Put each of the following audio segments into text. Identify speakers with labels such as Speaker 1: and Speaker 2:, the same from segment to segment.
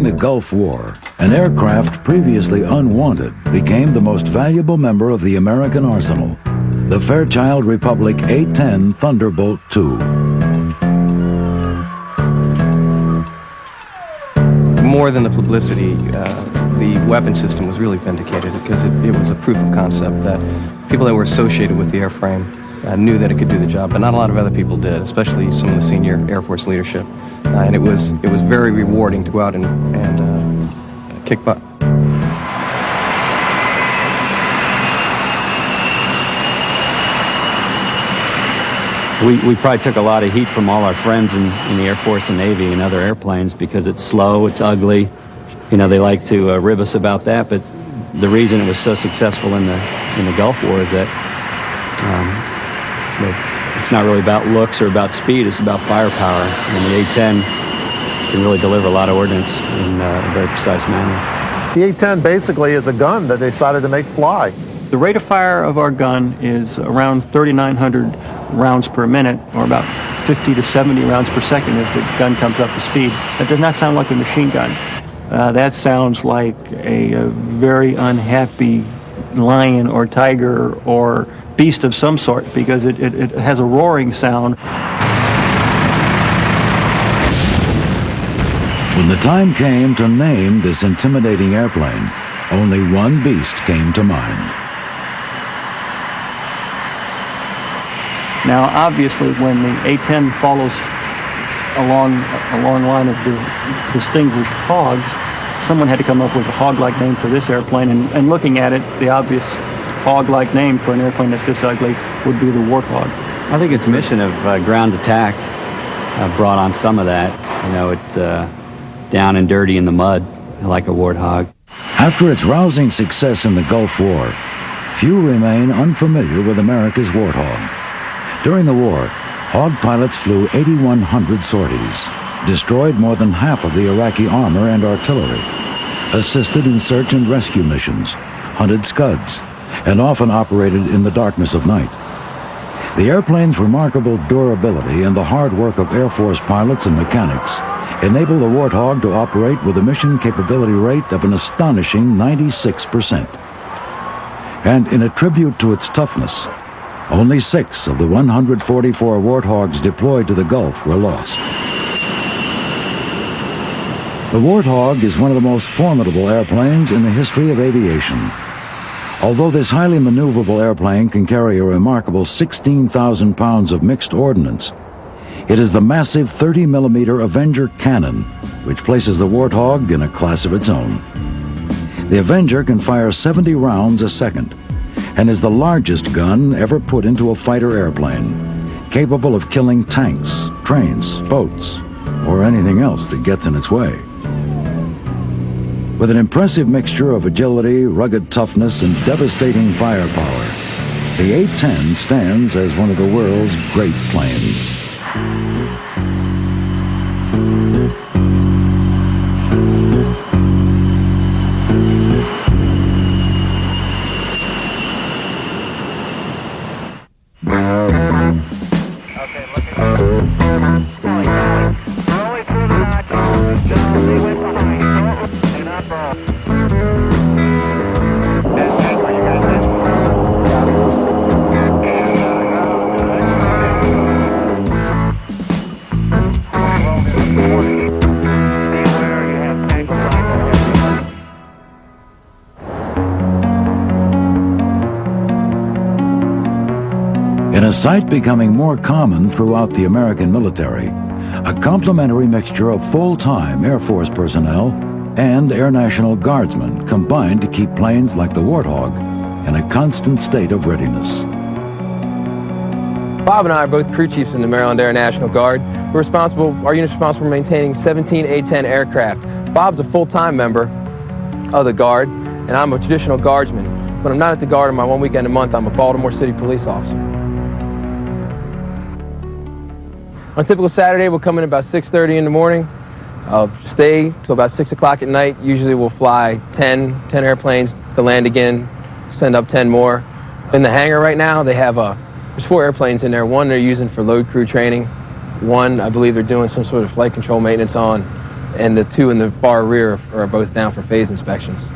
Speaker 1: During the Gulf War, an aircraft previously unwanted became the most valuable member of the American arsenal, the Fairchild Republic A-10 Thunderbolt II.
Speaker 2: More than the publicity, the weapon system was really vindicated because it was a proof of concept that people that were associated with the airframe knew that it could do the job, but not a lot of other people did, especially some of the senior Air Force leadership. And it was very rewarding to go out and kick butt.
Speaker 3: We probably took a lot of heat from all our friends in the Air Force and Navy and other airplanes because it's slow, it's ugly. You know, they like to rib us about that, but the reason it was so successful in the Gulf War is that it's not really about looks or about speed, it's about firepower. And the A-10 can really deliver a lot of ordnance in a very precise manner.
Speaker 4: The A-10 basically is a gun that they decided to make fly.
Speaker 5: The rate of fire of our gun is around 3,900 rounds per minute, or about 50 to 70 rounds per second as the gun comes up to speed. That does not sound like a machine gun. That sounds like a very unhappy lion or tiger or beast of some sort, because it has a roaring sound.
Speaker 1: When the time came to name this intimidating airplane, only one beast came to mind.
Speaker 5: Now, obviously, when the A-10 follows a long line of distinguished hogs, someone had to come up with a hog-like name for this airplane, and looking at it, the obvious hog-like name for an airplane that's this ugly would be the Warthog.
Speaker 3: I think its mission of ground attack brought on some of that. You know, it's down and dirty in the mud, like a warthog.
Speaker 1: After its rousing success in the Gulf War, few remain unfamiliar with America's Warthog. During the war, Hog pilots flew 8,100 sorties, destroyed more than half of the Iraqi armor and artillery, assisted in search and rescue missions, hunted Scuds, and often operated in the darkness of night. The airplane's remarkable durability and the hard work of Air Force pilots and mechanics enable the Warthog to operate with a mission capability rate of an astonishing 96%. And in a tribute to its toughness, only 6 of the 144 Warthogs deployed to the Gulf were lost. The Warthog is one of the most formidable airplanes in the history of aviation. Although this highly maneuverable airplane can carry a remarkable 16,000 pounds of mixed ordnance, it is the massive 30mm Avenger cannon which places the Warthog in a class of its own. The Avenger can fire 70 rounds a second and is the largest gun ever put into a fighter airplane, capable of killing tanks, trains, boats, or anything else that gets in its way. With an impressive mixture of agility, rugged toughness, and devastating firepower, the A-10 stands as one of the world's great planes. In a sight becoming more common throughout the American military, a complementary mixture of full-time Air Force personnel and Air National Guardsmen combined to keep planes like the Warthog in a constant state of readiness.
Speaker 6: Bob and I are both crew chiefs in the Maryland Air National Guard. Our unit's responsible for maintaining 17 A-10 aircraft. Bob's a full-time member of the Guard, and I'm a traditional Guardsman. When I'm not at the Guard on my one weekend a month, I'm a Baltimore City police officer. On a typical Saturday, we'll come in about 6:30 in the morning. I'll stay till about 6 o'clock at night. Usually we'll fly 10 airplanes to land again, send up 10 more. In the hangar right now, they have there's 4 airplanes in there. One they're using for load crew training. One, I believe they're doing some sort of flight control maintenance on. and the two in the far rear are both down for phase inspections.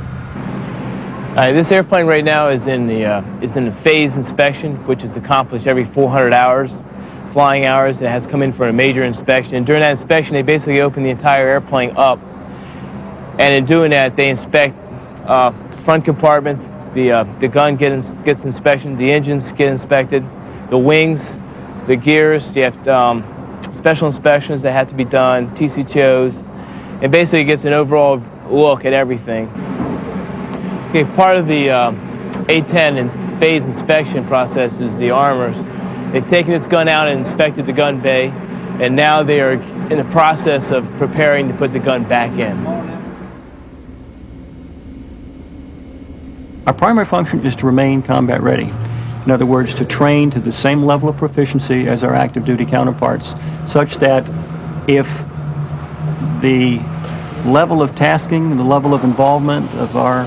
Speaker 7: This airplane right now is in the phase inspection, which is accomplished every 400 hours, flying hours. It has come in for a major inspection. And during that inspection, they basically open the entire airplane up. And in doing that, they inspect the front compartments, the gun gets inspection, the engines get inspected, the wings, the gears. You have special inspections that have to be done, TCTOs, and basically gets an overall look at everything. Okay, part of the A-10 and phase inspection process is the armors. They've taken this gun out and inspected the gun bay, and now they are in the process of preparing to put the gun back in.
Speaker 5: Our primary function is to remain combat ready. In other words, to train to the same level of proficiency as our active duty counterparts, such that if the level of tasking and the level of involvement of our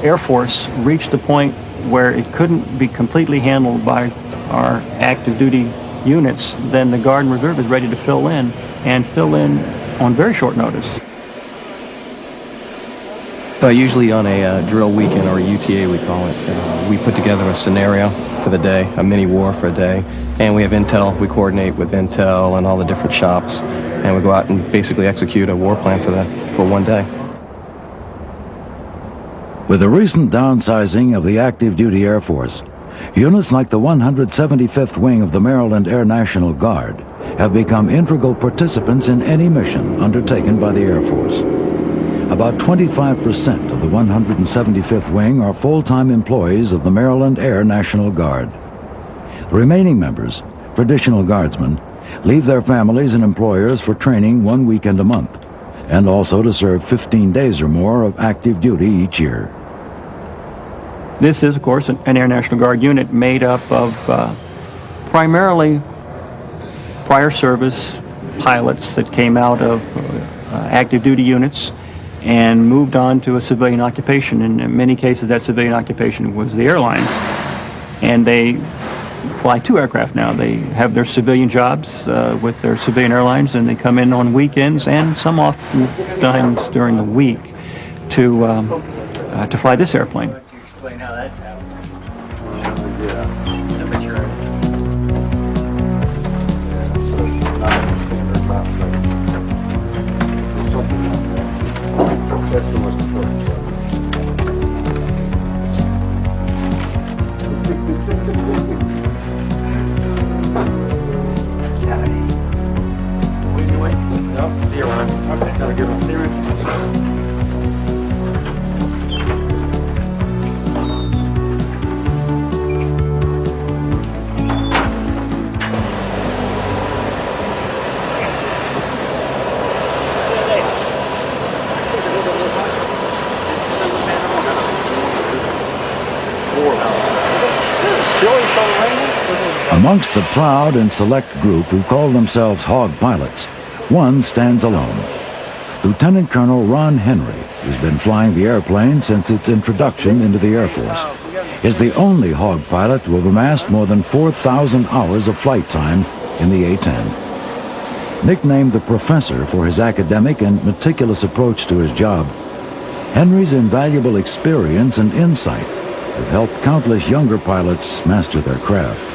Speaker 5: Air Force reached the point where it couldn't be completely handled by our active duty units, then the Guard and Reserve is ready to fill in, and fill in on very short notice.
Speaker 2: Usually on a drill weekend, or a UTA we call it, we put together a scenario for the day, a mini war for a day, and we have intel. We coordinate with intel and all the different shops, and we go out and basically execute a war plan for one day.
Speaker 1: With the recent downsizing of the active duty Air Force, units like the 175th Wing of the Maryland Air National Guard have become integral participants in any mission undertaken by the Air Force. About 25% of the 175th Wing are full-time employees of the Maryland Air National Guard. The remaining members, traditional guardsmen, leave their families and employers for training 1 weekend a month, and also to serve 15 days or more of active duty each year.
Speaker 5: This is, of course, an Air National Guard unit made up of primarily prior service pilots that came out of active duty units and moved on to a civilian occupation. In many cases, that civilian occupation was the airlines. And they fly two aircraft now. They have their civilian jobs with their civilian airlines, and they come in on weekends and some oftentimes during the week to fly this airplane.
Speaker 3: Explain how that's happened.
Speaker 4: That's the most important job.
Speaker 5: See you around. Okay, have a good one. See you around.
Speaker 1: Amongst the proud and select group who call themselves Hog pilots, one stands alone. Lieutenant Colonel Ron Henry, who's been flying the airplane since its introduction into the Air Force, is the only Hog pilot to have amassed more than 4,000 hours of flight time in the A-10. Nicknamed the Professor for his academic and meticulous approach to his job, Henry's invaluable experience and insight have helped countless younger pilots master their craft.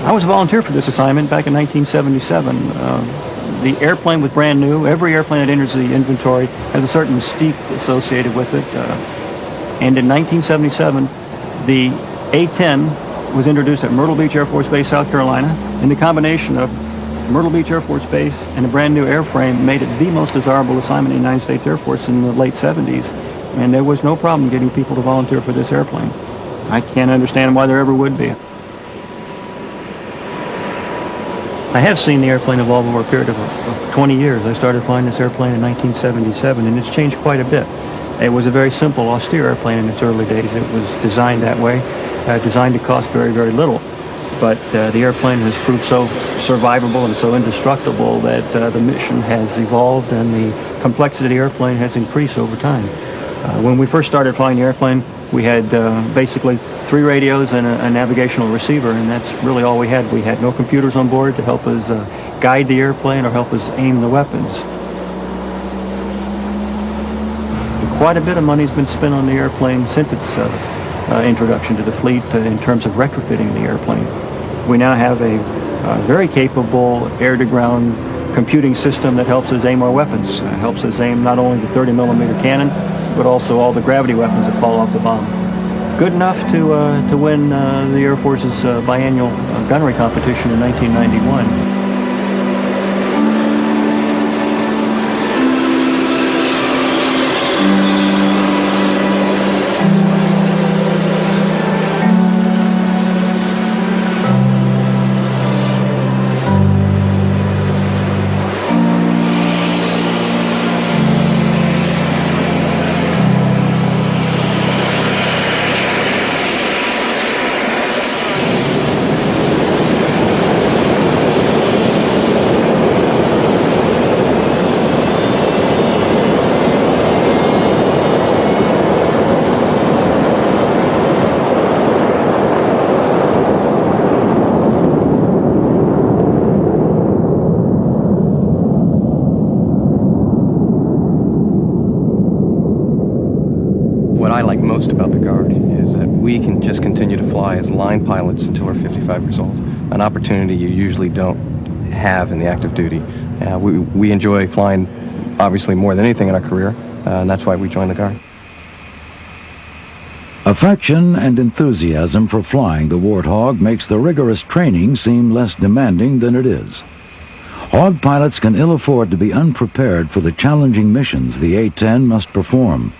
Speaker 5: I was a volunteer for this assignment back in 1977. The airplane was brand new. Every airplane that enters the inventory has a certain mystique associated with it. And in 1977, the A-10 was introduced at Myrtle Beach Air Force Base, South Carolina. And the combination of Myrtle Beach Air Force Base and a brand new airframe made it the most desirable assignment in the United States Air Force in the late 70s. And there was no problem getting people to volunteer for this airplane. I can't understand why there ever would be. I have seen the airplane evolve over a period of 20 years. I started flying this airplane in 1977, and it's changed quite a bit. It was a very simple, austere airplane in its early days. It was designed that way, designed to cost very, very little. But the airplane has proved so survivable and so indestructible that the mission has evolved and the complexity of the airplane has increased over time. When we first started flying the airplane, We had basically 3 radios and a navigational receiver, and that's really all we had. We had no computers on board to help us guide the airplane or help us aim the weapons. Quite a bit of money's been spent on the airplane since its introduction to the fleet in terms of retrofitting the airplane. We now have a very capable air-to-ground computing system that helps us aim our weapons. Helps us aim not only the 30mm cannon, but also all the gravity weapons that fall off the bomb. Good enough to win the Air Force's biannual gunnery competition in 1991.
Speaker 2: What I like most about the Guard is that we can just continue to fly as line pilots until we're 55 years old, an opportunity you usually don't have in the active duty. We enjoy flying, obviously, more than anything in our career, and that's why we joined the Guard.
Speaker 1: Affection and enthusiasm for flying the Warthog makes the rigorous training seem less demanding than it is. Hog pilots can ill afford to be unprepared for the challenging missions the A-10 must perform,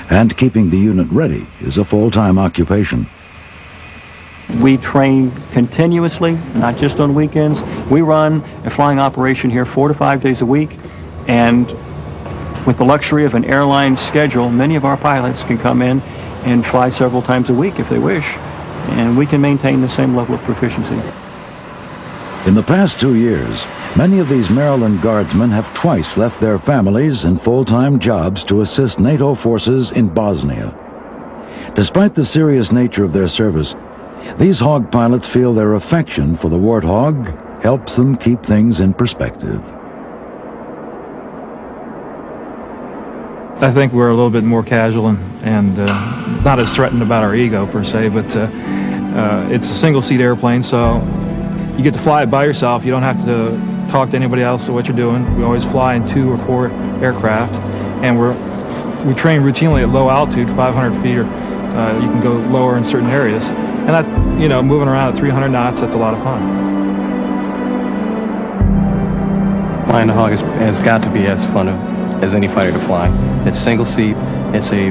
Speaker 1: and keeping the unit ready is a full-time occupation.
Speaker 5: We train continuously, not just on weekends. We run a flying operation here 4 to 5 days a week, and with the luxury of an airline schedule, many of our pilots can come in and fly several times a week if they wish, and we can maintain the same level of proficiency.
Speaker 1: In the past 2 years, many of these Maryland Guardsmen have twice left their families and full-time jobs to assist NATO forces in Bosnia. Despite the serious nature of their service, these Hog pilots feel their affection for the Warthog helps them keep things in perspective.
Speaker 8: I think we're a little bit more casual and not as threatened about our ego per se, but it's a single-seat airplane, so you get to fly it by yourself. You don't have to talk to anybody else about what you're doing. We always fly in 2 or 4 aircraft, and we train routinely at low altitude, 500 feet, or you can go lower in certain areas. And that, moving around at 300 knots, that's a lot of fun.
Speaker 2: Flying the Hog has got to be as fun as any fighter to fly. It's single seat. It's a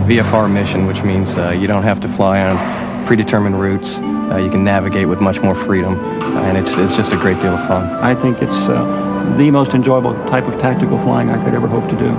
Speaker 2: VFR mission, which means you don't have to fly on predetermined routes. You can navigate with much more freedom, and it's just a great deal of fun.
Speaker 5: I think it's the most enjoyable type of tactical flying I could ever hope to do.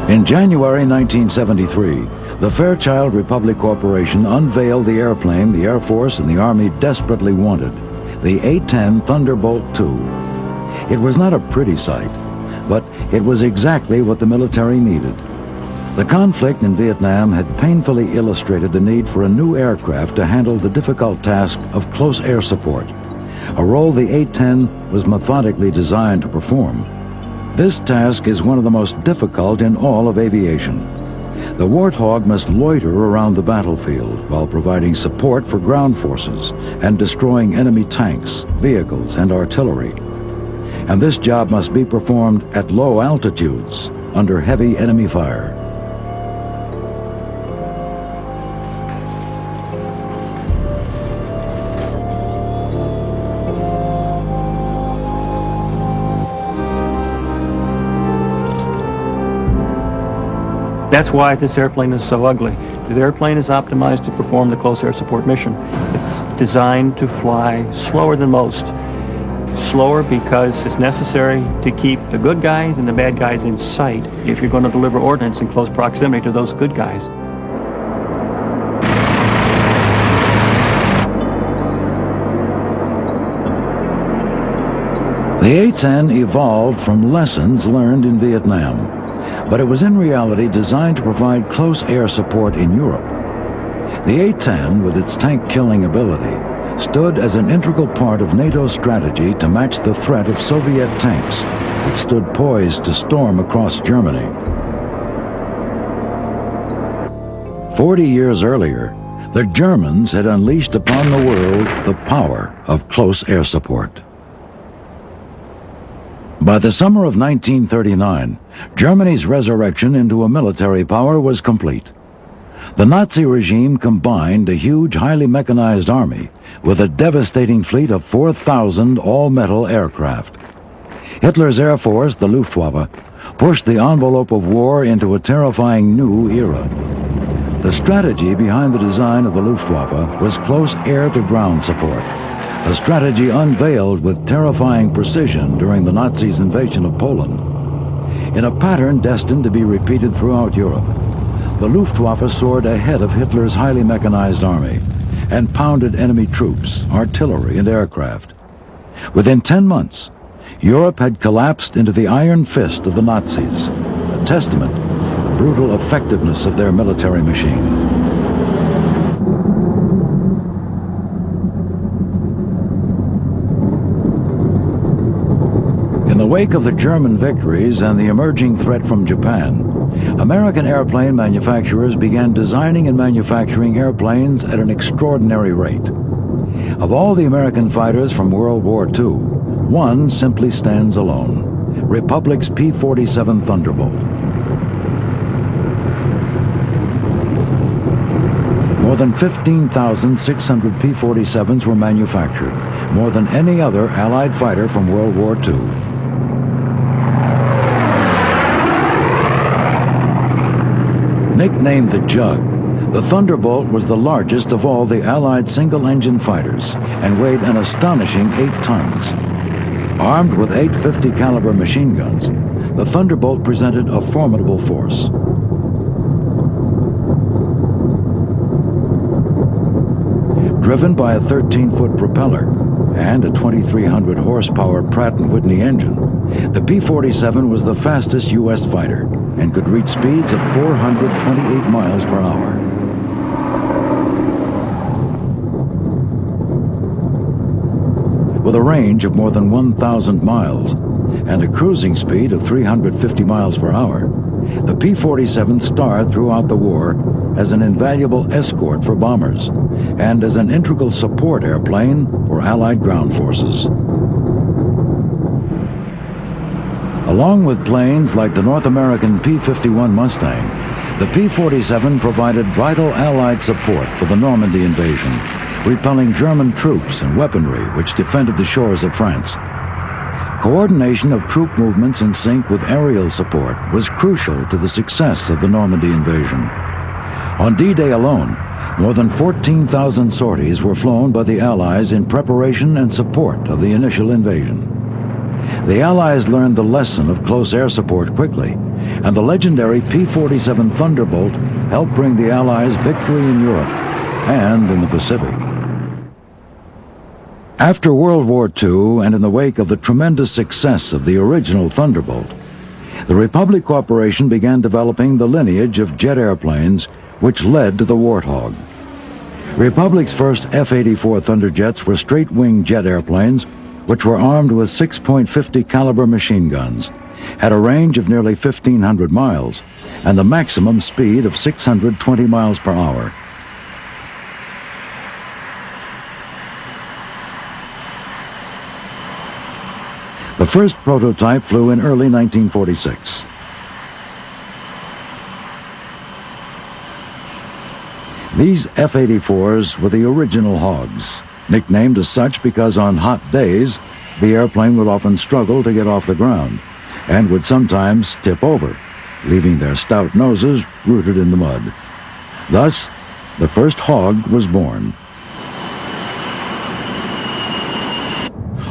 Speaker 1: In January 1973, the Fairchild Republic Corporation unveiled the airplane the Air Force and the Army desperately wanted, the A-10 Thunderbolt II. It was not a pretty sight, but it was exactly what the military needed. The conflict in Vietnam had painfully illustrated the need for a new aircraft to handle the difficult task of close air support, a role the A-10 was methodically designed to perform. This task is one of the most difficult in all of aviation. The Warthog must loiter around the battlefield while providing support for ground forces and destroying enemy tanks, vehicles, and artillery. And this job must be performed at low altitudes under heavy enemy fire.
Speaker 5: That's why this airplane is so ugly. This airplane is optimized to perform the close air support mission. It's designed to fly slower than most. Slower because it's necessary to keep the good guys and the bad guys in sight if you're going to deliver ordnance in close proximity to those good guys.
Speaker 1: The A-10 evolved from lessons learned in Vietnam, but it was in reality designed to provide close air support in Europe. The A-10, with its tank-killing ability, stood as an integral part of NATO's strategy to match the threat of Soviet tanks, which stood poised to storm across Germany. 40 years earlier, the Germans had unleashed upon the world the power of close air support. By the summer of 1939, Germany's resurrection into a military power was complete. The Nazi regime combined a huge, highly mechanized army with a devastating fleet of 4,000 all-metal aircraft. Hitler's Air Force, the Luftwaffe, pushed the envelope of war into a terrifying new era. The strategy behind the design of the Luftwaffe was close air-to-ground support, a strategy unveiled with terrifying precision during the Nazis' invasion of Poland. In a pattern destined to be repeated throughout Europe, the Luftwaffe soared ahead of Hitler's highly mechanized army and pounded enemy troops, artillery, and aircraft. Within 10 months, Europe had collapsed into the iron fist of the Nazis, a testament to the brutal effectiveness of their military machine. In the wake of the German victories and the emerging threat from Japan, American airplane manufacturers began designing and manufacturing airplanes at an extraordinary rate. Of all the American fighters from World War II, one simply stands alone: Republic's P-47 Thunderbolt. More than 15,600 P-47s were manufactured, more than any other Allied fighter from World War II. Nicknamed the Jug, the Thunderbolt was the largest of all the Allied single-engine fighters and weighed an astonishing 8 tons. Armed with 850 caliber machine guns, the Thunderbolt presented a formidable force. Driven by a 13-foot propeller and a 2,300 horsepower Pratt & Whitney engine, the P-47 was the fastest U.S. fighter and could reach speeds of 428 miles per hour. With a range of more than 1,000 miles and a cruising speed of 350 miles per hour, the P-47 starred throughout the war as an invaluable escort for bombers and as an integral support airplane for Allied ground forces. Along with planes like the North American P-51 Mustang, the P-47 provided vital Allied support for the Normandy invasion, repelling German troops and weaponry which defended the shores of France. Coordination of troop movements in sync with aerial support was crucial to the success of the Normandy invasion. On D-Day alone, more than 14,000 sorties were flown by the Allies in preparation and support of the initial invasion. The Allies learned the lesson of close air support quickly, and the legendary P-47 Thunderbolt helped bring the Allies victory in Europe and in the Pacific. After World War II, and in the wake of the tremendous success of the original Thunderbolt, the Republic Corporation began developing the lineage of jet airplanes which led to the Warthog. Republic's first F-84 Thunderjets were straight-wing jet airplanes which were armed with 6.50 caliber machine guns, had a range of nearly 1,500 miles, and a maximum speed of 620 miles per hour. The first prototype flew in early 1946. These F-84s were the original Hogs, nicknamed as such because on hot days, the airplane would often struggle to get off the ground and would sometimes tip over, leaving their stout noses rooted in the mud. Thus, the first Hog was born.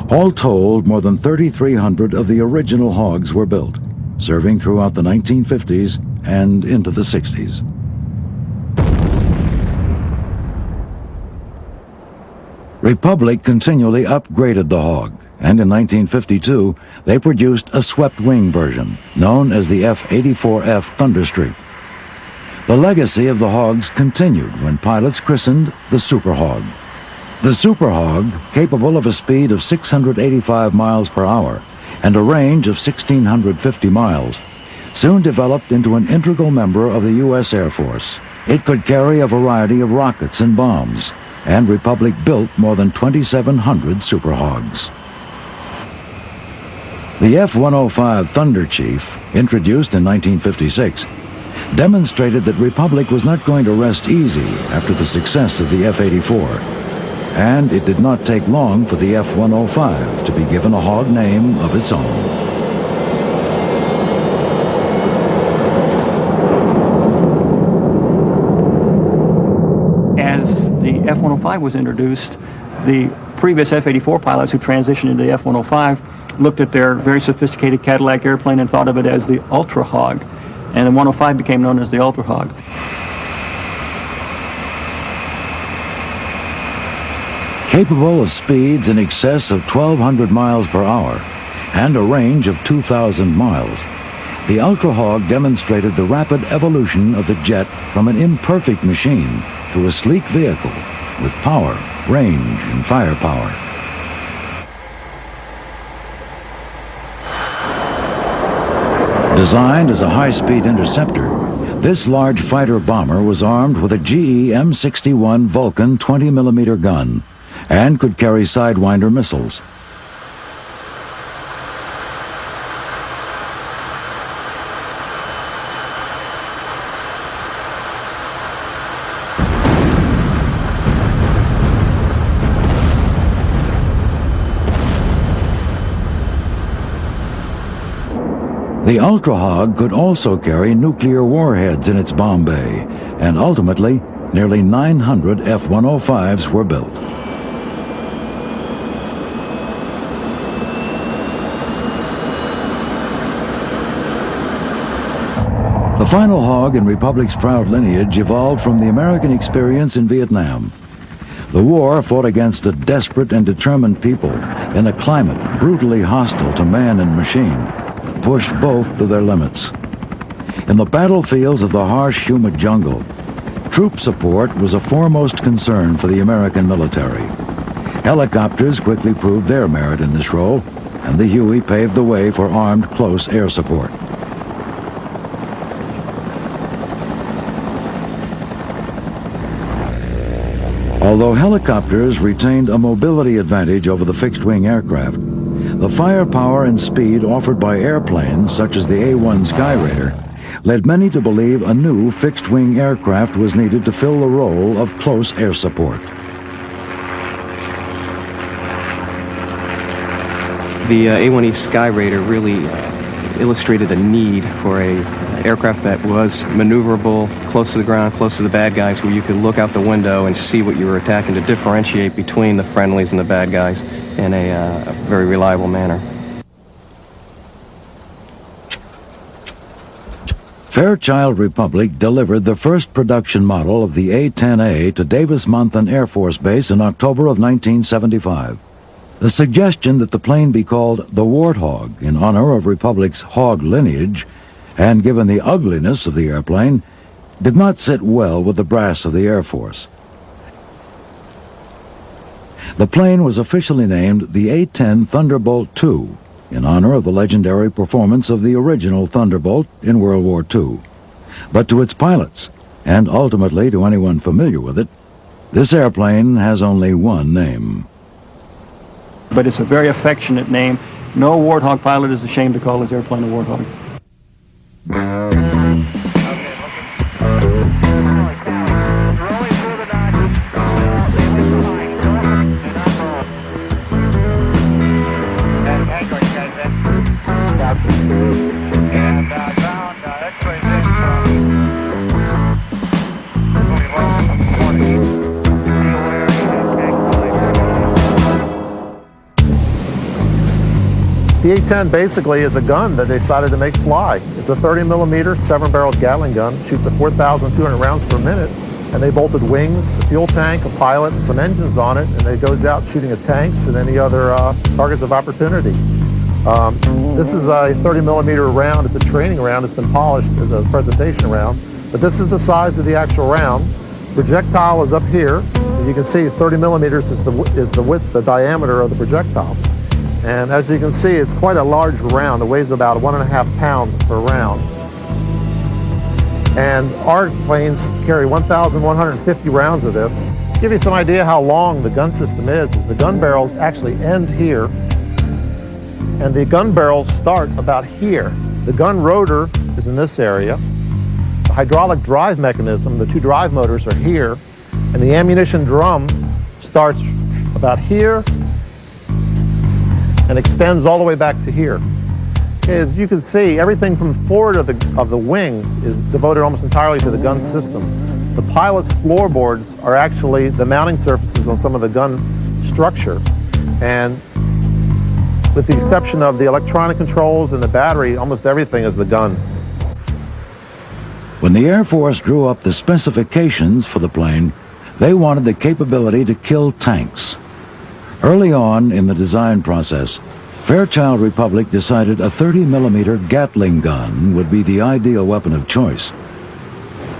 Speaker 1: All told, more than 3,300 of the original Hogs were built, serving throughout the 1950s and into the 60s. Republic continually upgraded the Hog, and in 1952, they produced a swept-wing version, known as the F-84F Thunderstreak. The legacy of the Hogs continued when pilots christened the Super Hog. The Super Hog, capable of a speed of 685 miles per hour and a range of 1,650 miles, soon developed into an integral member of the U.S. Air Force. It could carry a variety of rockets and bombs, and Republic built more than 2,700 Super Hogs. The F-105 Thunder Chief, introduced in 1956, demonstrated that Republic was not going to rest easy after the success of the F-84, and it did not take long for the F-105 to be given a Hog name of its own.
Speaker 5: The F-105 was introduced, the previous F-84 pilots who transitioned into the F-105 looked at their very sophisticated Cadillac airplane and thought of it as the Ultra Hog, and the 105 became known as the Ultra Hog.
Speaker 1: Capable of speeds in excess of 1,200 miles per hour and a range of 2,000 miles, the Ultra Hog demonstrated the rapid evolution of the jet from an imperfect machine to a sleek vehicle with power, range, and firepower. Designed as a high-speed interceptor, this large fighter bomber was armed with a GE M61 Vulcan 20mm gun and could carry Sidewinder missiles. The Ultra Hog could also carry nuclear warheads in its bomb bay, and ultimately, nearly 900 F-105s were built. The final Hog in Republic's proud lineage evolved from the American experience in Vietnam. The war fought against a desperate and determined people in a climate brutally hostile to man and machine, pushed both to their limits. In the battlefields of the harsh, humid jungle, troop support was a foremost concern for the American military. Helicopters quickly proved their merit in this role, and the Huey paved the way for armed close air support. Although helicopters retained a mobility advantage over the fixed-wing aircraft, the firepower and speed offered by airplanes such as the A-1 Skyraider led many to believe a new fixed-wing aircraft was needed to fill the role of close air support.
Speaker 2: The A-1E Skyraider really illustrated a need for a aircraft that was maneuverable, close to the ground, close to the bad guys, where you could look out the window and see what you were attacking to differentiate between the friendlies and the bad guys in a very reliable manner.
Speaker 1: Fairchild Republic delivered the first production model of the A-10A to Davis-Monthan Air Force Base in October of 1975. The suggestion that the plane be called the Warthog in honor of Republic's Hog lineage, and given the ugliness of the airplane, did not sit well with the brass of the Air Force. The plane was officially named the A-10 Thunderbolt II in honor of the legendary performance of the original Thunderbolt in World War II. But to its pilots, and ultimately to anyone familiar with it, this airplane has only one name.
Speaker 5: But it's a very affectionate name. No Warthog pilot is ashamed to call his airplane a Warthog.
Speaker 4: And ground, The A-10 basically is a gun that they decided to make fly. It's a 30mm, 7-barreled Gatling gun, shoots at 4,200 rounds per minute, and they bolted wings, a fuel tank, a pilot, and some engines on it, and it goes out shooting at tanks and any other targets of opportunity. This is a 30mm round. It's a training round. It's been polished as a presentation round, but this is the size of the actual round. Projectile is up here. You can see 30mm is the width, the diameter of the projectile. And as you can see, it's quite a large round. It weighs about 1.5 pounds per round. And our planes carry 1,150 rounds of this. To give you some idea how long the gun system is the gun barrels actually end here, and the gun barrels start about here. The gun rotor is in this area. The hydraulic drive mechanism, the 2 drive motors are here, and the ammunition drum starts about here and extends all the way back to here. As you can see, everything from forward of the wing is devoted almost entirely to the gun system. The pilot's floorboards are actually the mounting surfaces on some of the gun structure. And with the exception of the electronic controls and the battery, almost everything is the gun.
Speaker 1: When the Air Force drew up the specifications for the plane, they wanted the capability to kill tanks. Early on in the design process, Fairchild Republic decided a 30mm Gatling gun would be the ideal weapon of choice.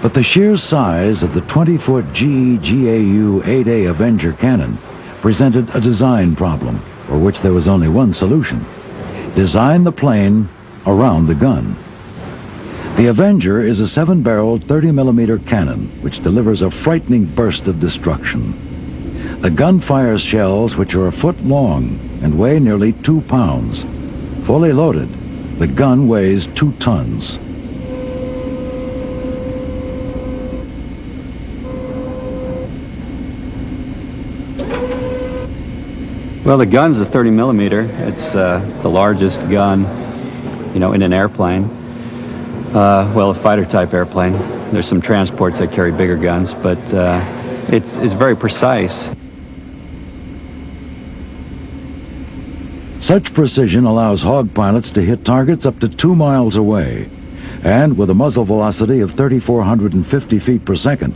Speaker 1: But the sheer size of the 20-foot GE GAU 8A Avenger cannon presented a design problem for which there was only one solution: design the plane around the gun. The Avenger is a 7-barreled 30mm cannon which delivers a frightening burst of destruction. The gun fires shells which are a foot long and weigh nearly 2 pounds. Fully loaded, the gun weighs 2 tons.
Speaker 3: Well, the gun's a 30mm. It's the largest gun, in an airplane. A fighter-type airplane. There's some transports that carry bigger guns, but it's very precise.
Speaker 1: Such precision allows Hawk pilots to hit targets up to 2 miles away, and with a muzzle velocity of 3,450 feet per second,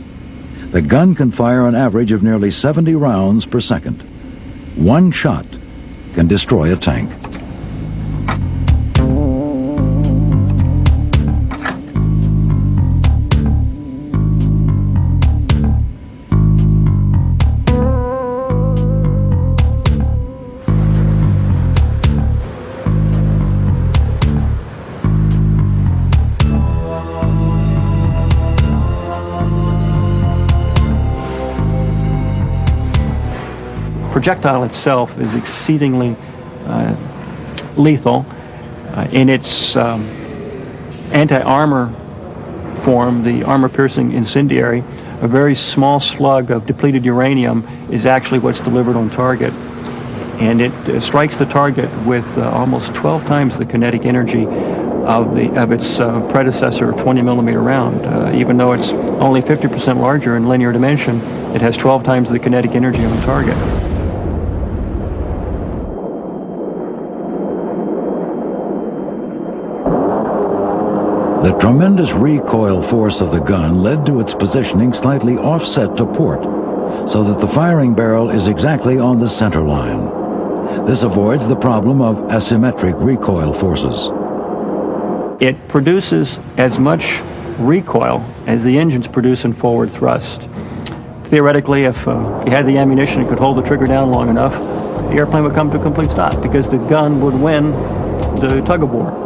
Speaker 1: the gun can fire an average of nearly 70 rounds per second. One shot can destroy a tank.
Speaker 5: Projectile itself is exceedingly lethal. In its anti-armor form, the armor-piercing incendiary, a very small slug of depleted uranium is actually what's delivered on target. And it strikes the target with almost 12 times the kinetic energy of its predecessor 20mm round. Even though it's only 50% larger in linear dimension, it has 12 times the kinetic energy on target.
Speaker 1: The tremendous recoil force of the gun led to its positioning slightly offset to port, so that the firing barrel is exactly on the center line. This avoids the problem of asymmetric recoil forces.
Speaker 5: It produces as much recoil as the engines produce in forward thrust. Theoretically, if you had the ammunition and could hold the trigger down long enough, the airplane would come to a complete stop because the gun would win the tug-of-war.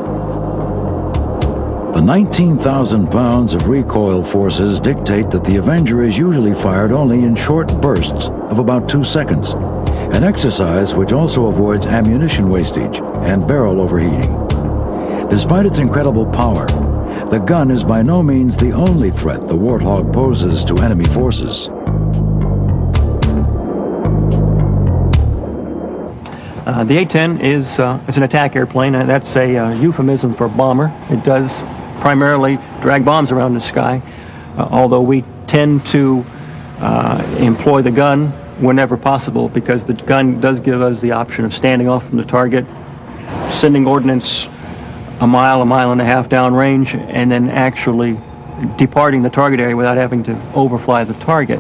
Speaker 1: The 19,000 pounds of recoil forces dictate that the Avenger is usually fired only in short bursts of about 2 seconds, an exercise which also avoids ammunition wastage and barrel overheating. Despite its incredible power, the gun is by no means the only threat the Warthog poses to enemy forces.
Speaker 5: The A-10 is an attack airplane, and that's a euphemism for bomber. It does primarily drag bombs around the sky, although we tend to employ the gun whenever possible because the gun does give us the option of standing off from the target, sending ordnance a mile and a half downrange, and then actually departing the target area without having to overfly the target.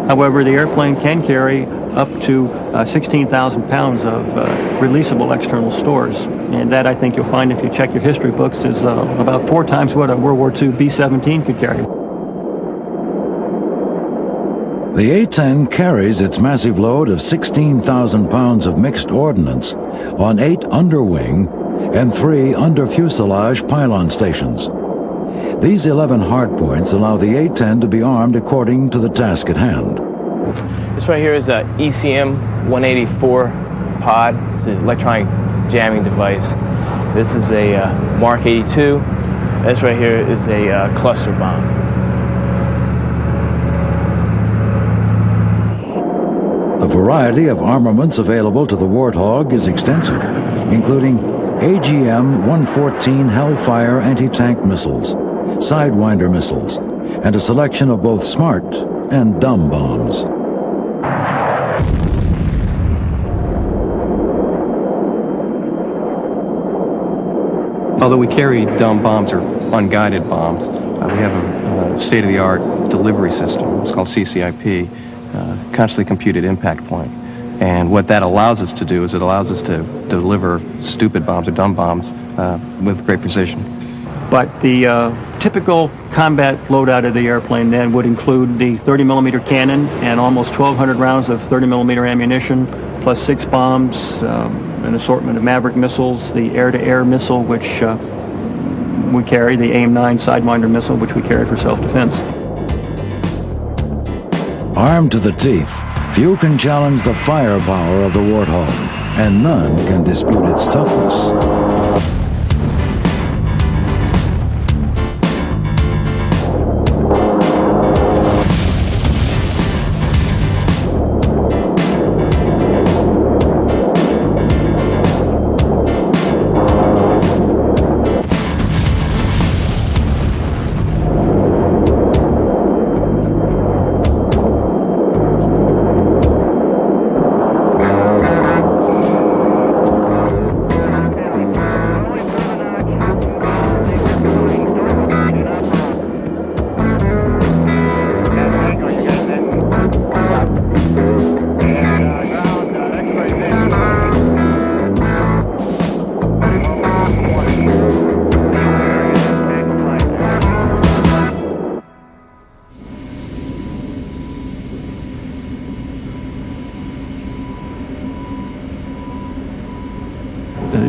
Speaker 5: However, the airplane can carry up to 16,000 pounds of releasable external stores. And that, I think you'll find if you check your history books, is about 4 times what a World War II B-17 could carry.
Speaker 1: The A-10 carries its massive load of 16,000 pounds of mixed ordnance on 8 underwing and 3 under-fuselage pylon stations. These 11 hardpoints allow the A-10 to be armed according to the task at hand.
Speaker 7: This right here is a ECM 184 pod. It's an electronic jamming device. This is a Mark 82. This right here is a cluster bomb.
Speaker 1: The variety of armaments available to the Warthog is extensive, including AGM-114 Hellfire anti-tank missiles, Sidewinder missiles, and a selection of both smart and dumb bombs.
Speaker 2: Although we carry dumb bombs or unguided bombs, we have a state-of-the-art delivery system. It's called CCIP, Constantly Computed Impact Point. And what that allows us to do is it allows us to deliver stupid bombs or dumb bombs with great precision.
Speaker 5: But the typical combat loadout of the airplane then would include the 30mm cannon and almost 1,200 rounds of 30mm ammunition, plus 6 bombs, an assortment of Maverick missiles, the air-to-air missile, which we carry, the AIM-9 Sidewinder missile, which we carry for self-defense.
Speaker 1: Armed to the teeth, few can challenge the firepower of the Warthog, and none can dispute its toughness.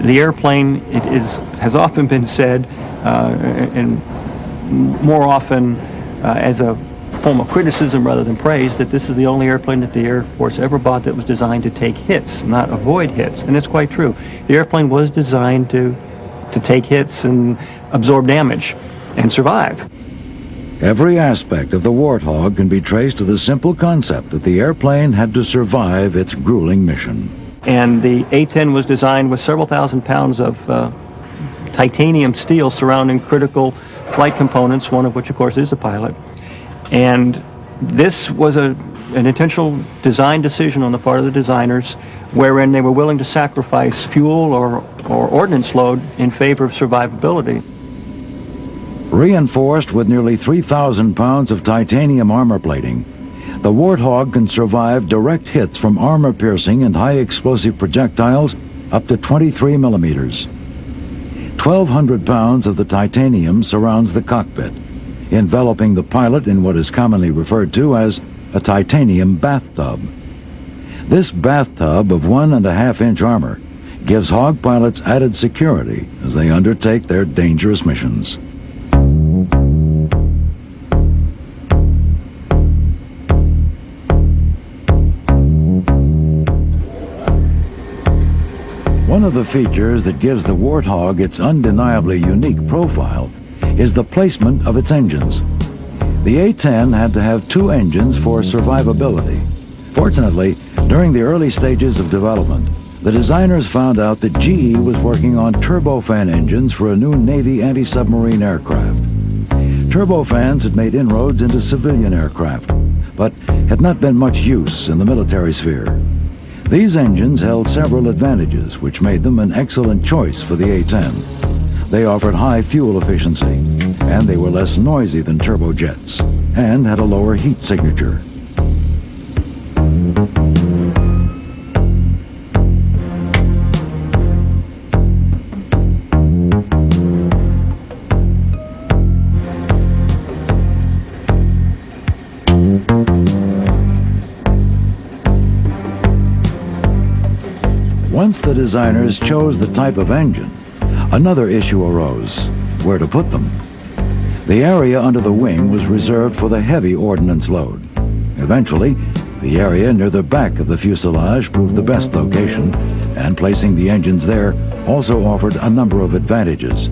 Speaker 5: The airplane has often been said, and more often as a form of criticism rather than praise, that this is the only airplane that the Air Force ever bought that was designed to take hits, not avoid hits. And it's quite true. The airplane was designed to take hits and absorb damage and survive.
Speaker 1: Every aspect of the Warthog can be traced to the simple concept that the airplane had to survive its grueling mission.
Speaker 5: And the A-10 was designed with several thousand pounds of titanium steel surrounding critical flight components, one of which, of course, is the pilot. And this was an intentional design decision on the part of the designers, wherein they were willing to sacrifice fuel or ordnance load in favor of survivability.
Speaker 1: Reinforced with nearly 3,000 pounds of titanium armor plating, the Warthog can survive direct hits from armor-piercing and high-explosive projectiles up to 23 millimeters. 1,200 pounds of the titanium surrounds the cockpit, enveloping the pilot in what is commonly referred to as a titanium bathtub. This bathtub of 1.5-inch armor gives Hog pilots added security as they undertake their dangerous missions. One of the features that gives the Warthog its undeniably unique profile is the placement of its engines. The A-10 had to have 2 engines for survivability. Fortunately, during the early stages of development, the designers found out that GE was working on turbofan engines for a new Navy anti-submarine aircraft. Turbofans had made inroads into civilian aircraft, but had not been much use in the military sphere. These engines held several advantages which made them an excellent choice for the A-10. They offered high fuel efficiency, and they were less noisy than turbojets, and had a lower heat signature. Once the designers chose the type of engine, another issue arose: where to put them. The area under the wing was reserved for the heavy ordnance load. Eventually, the area near the back of the fuselage proved the best location, and placing the engines there also offered a number of advantages.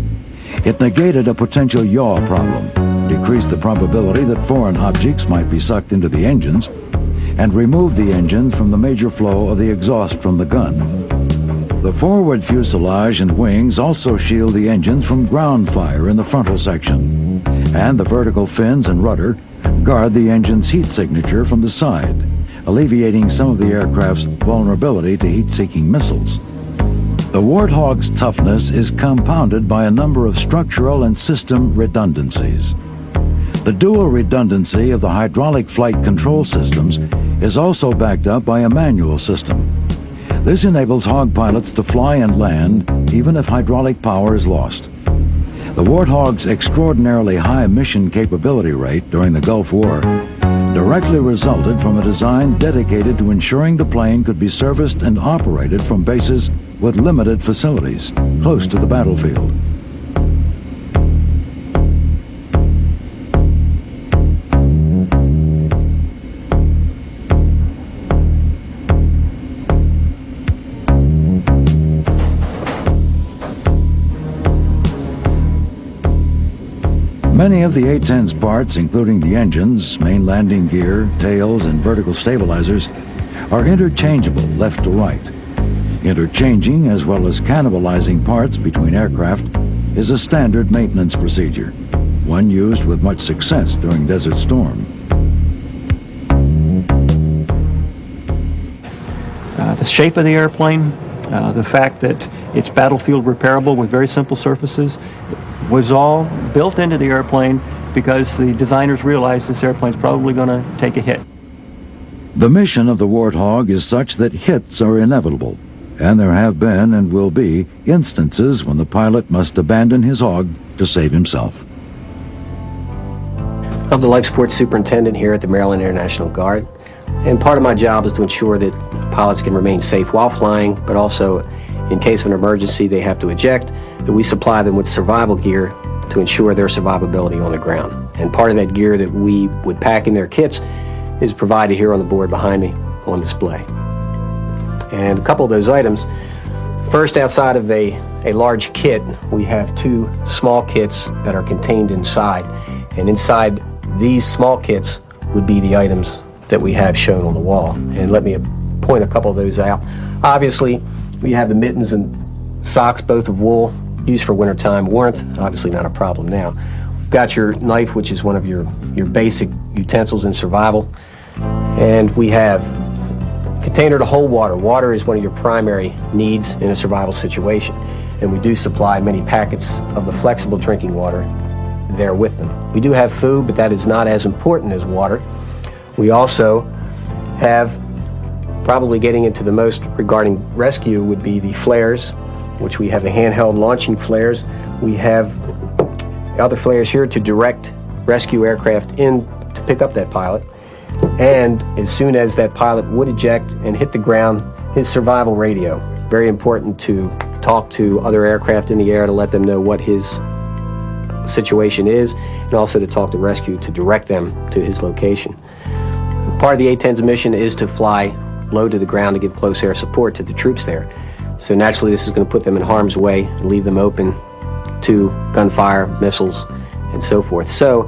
Speaker 1: It negated a potential yaw problem, decreased the probability that foreign objects might be sucked into the engines, and removed the engines from the major flow of the exhaust from the gun. The forward fuselage and wings also shield the engines from ground fire in the frontal section, and the vertical fins and rudder guard the engine's heat signature from the side, alleviating some of the aircraft's vulnerability to heat-seeking missiles. The Warthog's toughness is compounded by a number of structural and system redundancies. The dual redundancy of the hydraulic flight control systems is also backed up by a manual system. This enables Hog pilots to fly and land even if hydraulic power is lost. The Warthog's extraordinarily high mission capability rate during the Gulf War directly resulted from a design dedicated to ensuring the plane could be serviced and operated from bases with limited facilities close to the battlefield. Many of the A-10's parts, including the engines, main landing gear, tails, and vertical stabilizers, are interchangeable left to right. Interchanging as well as cannibalizing parts between aircraft is a standard maintenance procedure, one used with much success during Desert Storm.
Speaker 5: The shape of the airplane, the fact that it's battlefield repairable with very simple surfaces, was all built into the airplane because the designers realized this airplane's probably going to take a hit.
Speaker 1: The mission of the Warthog is such that hits are inevitable, and there have been and will be instances when the pilot must abandon his hog to save himself.
Speaker 9: I'm the life support superintendent here at the Maryland International Guard, and part of my job is to ensure that pilots can remain safe while flying, but also in case of an emergency they have to eject, that we supply them with survival gear to ensure their survivability on the ground. And part of that gear that we would pack in their kits is provided here on the board behind me on display. And a couple of those items, first, outside of a large kit, we have two small kits that are contained inside. And inside these small kits would be the items that we have shown on the wall. And let me point a couple of those out. Obviously, we have the mittens and socks, both of wool, used for wintertime warmth, obviously not a problem now. We've got your knife, which is one of your basic utensils in survival. And we have a container to hold water. Water is one of your primary needs in a survival situation. And we do supply many packets of the flexible drinking water there with them. We do have food, but that is not as important as water. We also have, probably getting into the most regarding rescue, would be the flares, which we have the handheld launching flares. We have other flares here to direct rescue aircraft in to pick up that pilot. And as soon as that pilot would eject and hit the ground, his survival radio. Very important to talk to other aircraft in the air to let them know what his situation is, and also to talk to rescue to direct them to his location. Part of the A-10's mission is to fly low to the ground to give close air support to the troops there. So naturally this is going to put them in harm's way and leave them open to gunfire, missiles, and so forth. So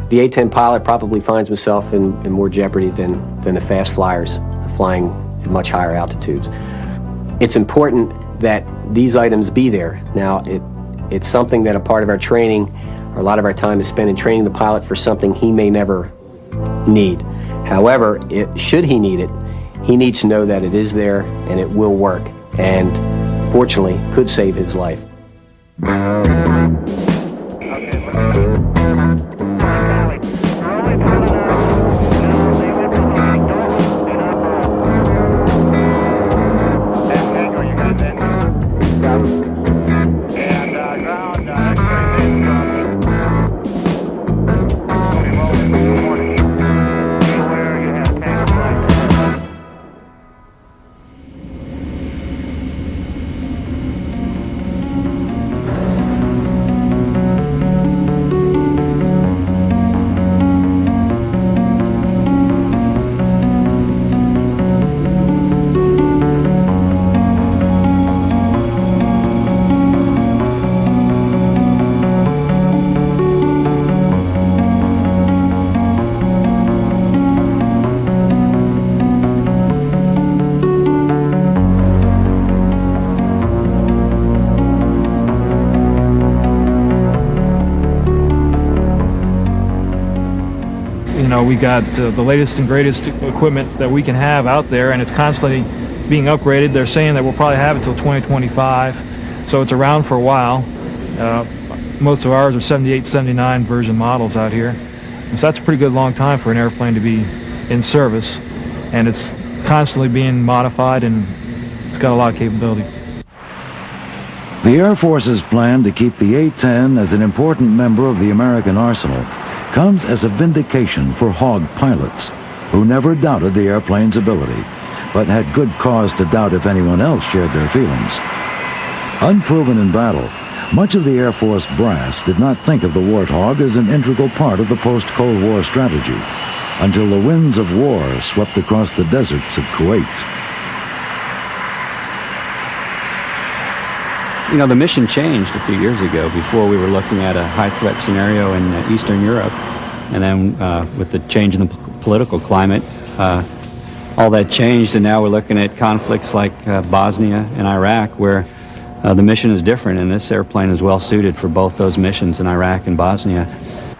Speaker 9: the A-10 pilot probably finds himself in more jeopardy than the fast flyers flying at much higher altitudes. It's important that these items be there. Now, it's something that a part of our training, or a lot of our time is spent in training the pilot for something he may never need. However, should he need it, He needs to know that it is there and it will work, and fortunately could save his life.
Speaker 8: We got the latest and greatest equipment that we can have out there, and it's constantly being upgraded. They're saying that we'll probably have it until 2025, so it's around for a while. Most of ours are 78, 79 version models out here, and so that's a pretty good long time for an airplane to be in service, and it's constantly being modified, and it's got a lot of capability.
Speaker 1: The Air Force's plan to keep the A-10 as an important member of the American arsenal comes as a vindication for Hawg pilots, who never doubted the airplane's ability, but had good cause to doubt if anyone else shared their feelings. Unproven in battle, much of the Air Force brass did not think of the Warthog as an integral part of the post-Cold War strategy, until the winds of war swept across the deserts of Kuwait.
Speaker 3: You know, the mission changed a few years ago. Before, we were looking at a high-threat scenario in Eastern Europe, and then with the change in the political climate, all that changed, and now we're looking at conflicts like Bosnia and Iraq, where the mission is different, and this airplane is well-suited for both those missions in Iraq and Bosnia.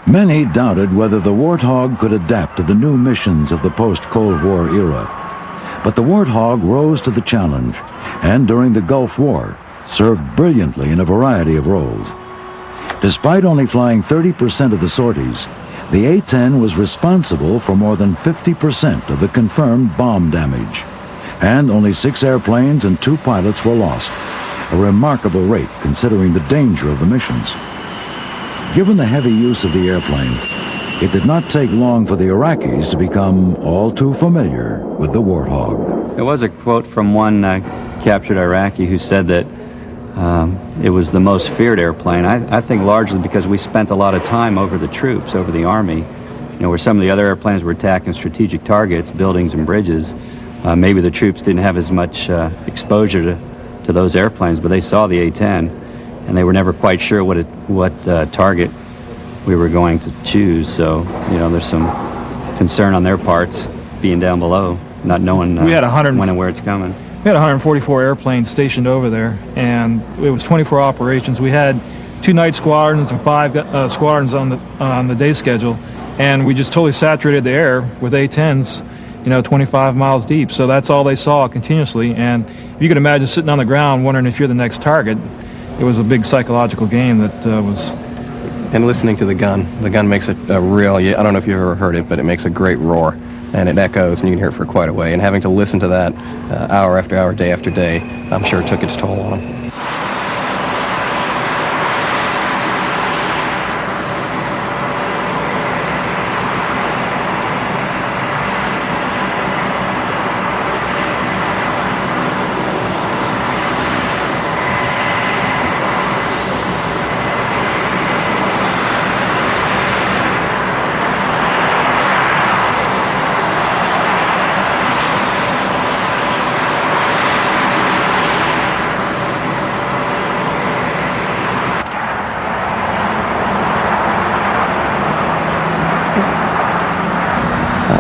Speaker 1: Many doubted whether the Warthog could adapt to the new missions of the post-Cold War era. But the Warthog rose to the challenge, and during the Gulf War, served brilliantly in a variety of roles. Despite only flying 30% of the sorties, the A-10 was responsible for more than 50% of the confirmed bomb damage, and only 6 airplanes and 2 pilots were lost, a remarkable rate considering the danger of the missions. Given the heavy use of the airplane, it did not take long for the Iraqis to become all too familiar with the Warthog.
Speaker 3: There was a quote from one captured Iraqi who said that it was the most feared airplane. I think largely because we spent a lot of time over the troops, over the Army. You know, where some of the other airplanes were attacking strategic targets, buildings and bridges. Maybe the troops didn't have as much exposure to those airplanes, but they saw the A-10, and they were never quite sure what target we were going to choose. So, you know, there's some concern on their parts, being down below, not knowing
Speaker 8: We had
Speaker 3: when and where it's coming.
Speaker 8: We had 144 airplanes stationed over there, and it was 24 operations. We had 2 night squadrons and 5 squadrons on the day schedule, and we just totally saturated the air with A-10s, you know, 25 miles deep. So that's all they saw continuously, and you can imagine sitting on the ground wondering if you're the next target. It was a big psychological game that was...
Speaker 2: And listening to the gun makes it a real, I don't know if you've ever heard it, but it makes a great roar. And it echoes, and you can hear it for quite a way. And having to listen to that hour after hour, day after day, I'm sure it took its toll on them.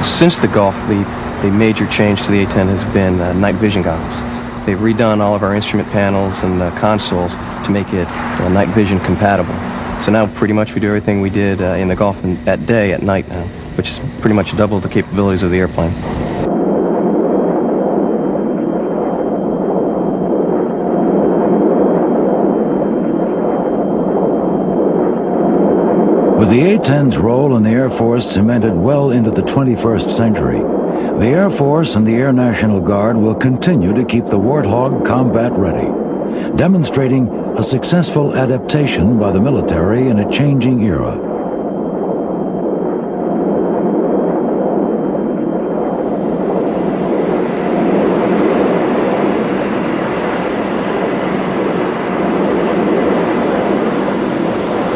Speaker 2: Since the Gulf, the major change to the A-10 has been night vision goggles. They've redone all of our instrument panels and consoles to make it night vision compatible. So now pretty much we do everything we did in the Gulf at day at night now, which is pretty much double the capabilities of the airplane.
Speaker 1: the A-10's role in the Air Force cemented well into the 21st century, the Air Force and the Air National Guard will continue to keep the Warthog combat ready, demonstrating a successful adaptation by the military in a changing era.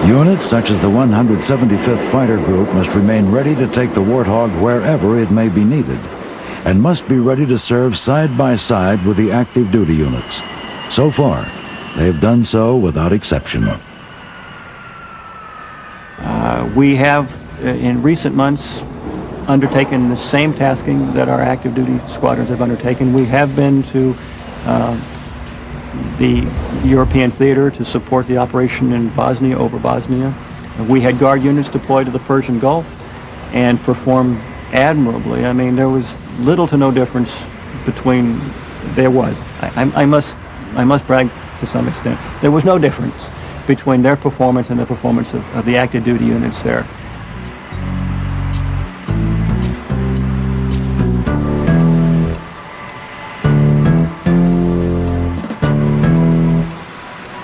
Speaker 1: Units such as the 175th Fighter Group must remain ready to take the Warthog wherever it may be needed, and must be ready to serve side by side with the active duty units. So far, they have done so without exception.
Speaker 5: We have, in recent months, undertaken the same tasking that our active duty squadrons have undertaken. We have been to the European theater to support the operation in Bosnia, over Bosnia. We had guard units deployed to the Persian Gulf and performed admirably. I mean, there was little to no difference between, I must brag to some extent, there was no difference between their performance and the performance of the active duty units there.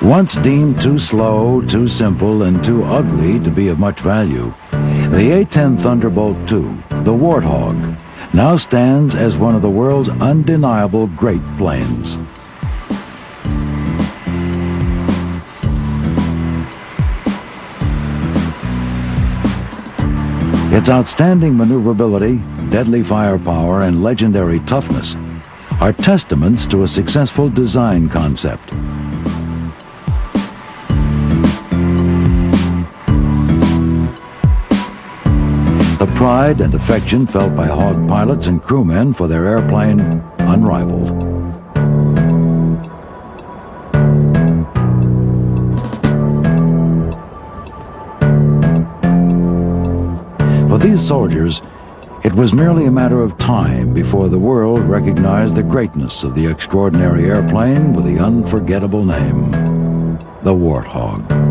Speaker 1: Once deemed too slow, too simple, and too ugly to be of much value, the A-10 Thunderbolt II, the Warthog, now stands as one of the world's undeniable great planes. Its outstanding maneuverability, deadly firepower, and legendary toughness are testaments to a successful design concept. The pride and affection felt by Hawk pilots and crewmen for their airplane, unrivaled. For these soldiers, it was merely a matter of time before the world recognized the greatness of the extraordinary airplane with the unforgettable name, the Warthog.